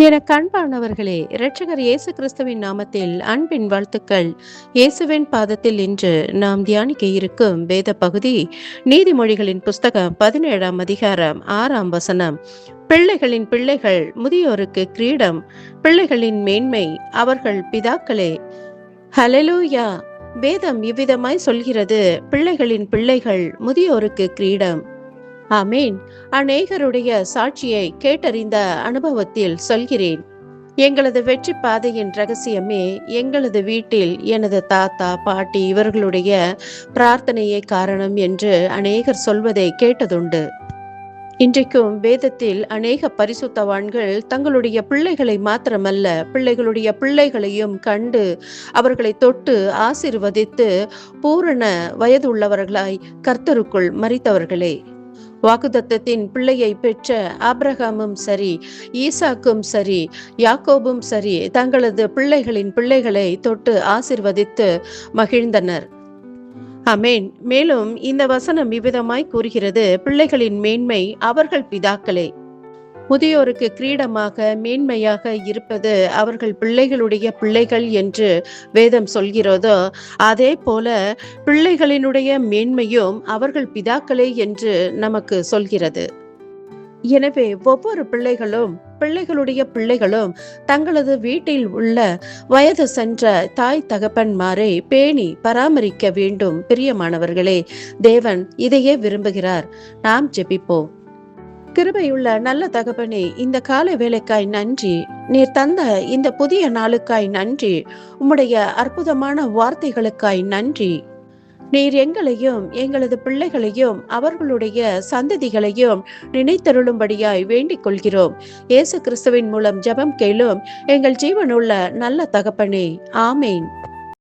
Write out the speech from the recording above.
எனக்கு அன்பானவர்களே, இரட்சகர் இயேசு கிறிஸ்துவின் நாமத்தில் அன்பின் வாழ்த்துக்கள். இயேசுவின் பாதத்தில் இன்று நாம் தியானிக்க இருக்கும் வேத பகுதி நீதிமொழிகளின் புஸ்தகம் 17ஆம் அதிகாரம் 6ஆம் வசனம். பிள்ளைகளின் பிள்ளைகள் முதியோருக்கு கிரீடம், பிள்ளைகளின் மேன்மை அவர்கள் பிதாக்களே. ஹல்லேலூயா! வேதம் இவ்விதமாய் சொல்கிறது, பிள்ளைகளின் பிள்ளைகள் முதியோருக்கு கிரீடம். ஆமேன். அநேகருடைய சாட்சியை கேட்டறிந்த அனுபவத்தில் சொல்கிறேன். எங்களது வெற்றி பாதையின் ரகசியமே எங்களது வீட்டில் எனது தாத்தா பாட்டி இவர்களுடைய பிரார்த்தனையே காரணம் என்று அநேகர் சொல்வதை கேட்டதுண்டு. இன்றைக்கும் வேதத்தில் அநேக பரிசுத்தவான்கள் தங்களுடைய பிள்ளைகளை மாத்திரமல்ல, பிள்ளைகளுடைய பிள்ளைகளையும் கண்டு அவர்களை தொட்டு ஆசீர்வதித்து பூரண வயதுள்ளவர்களாய் கர்த்தருக்குள் மரித்தவர்களே. வாக்குத்தத்தத்தின் பிள்ளையை பெற்ற ஆபிரகாமும் சரி, ஈசாக்கும் சரி, யாக்கோபும் சரி, தங்களது பிள்ளைகளின் பிள்ளைகளை தொட்டு ஆசிர்வதித்து மகிழ்ந்தனர். ஆமேன். மேலும் இந்த வசனம் இவ்விதமாய் கூறுகிறது, பிள்ளைகளின் மேன்மை அவர்கள் பிதாக்களே. முதியோருக்கு கிரீடமாக மேன்மையாக இருப்பது அவர்கள் பிள்ளைகளுடைய பிள்ளைகள் என்று வேதம் சொல்கிறதோ, அதே போல பிள்ளைகளினுடைய மேன்மையும் அவர்கள் பிதாக்களே என்று நமக்கு சொல்கிறது. எனவே ஒவ்வொரு பிள்ளைகளுடைய பிள்ளைகளும் தங்களது வீட்டில் உள்ள வயது சென்ற தாய் தகப்பன்மாரை பேணி பராமரிக்க வேண்டும். பிரியமானவர்களே, தேவன் இதையே விரும்புகிறார். நாம் ஜெபிப்போம். கிருபையுள்ள நல்ல தகப்பனே, இந்த காலை வேலைக்காய் நன்றி. நீர் தந்த இந்த புதிய நாளுக்காய் நன்றி. உம்முடைய அற்புதமான வார்த்தைகளுக்காய் நன்றி. நீர் எங்களையும் எங்களது பிள்ளைகளையும் அவர்களுடைய சந்ததிகளையும் நினைத்தருளும்படியாய் வேண்டிக் கொள்கிறோம். இயேசு கிறிஸ்துவின் மூலம் ஜெபம் கேளும் எங்கள் ஜீவனுள்ள நல்ல தகப்பனே. ஆமேன்.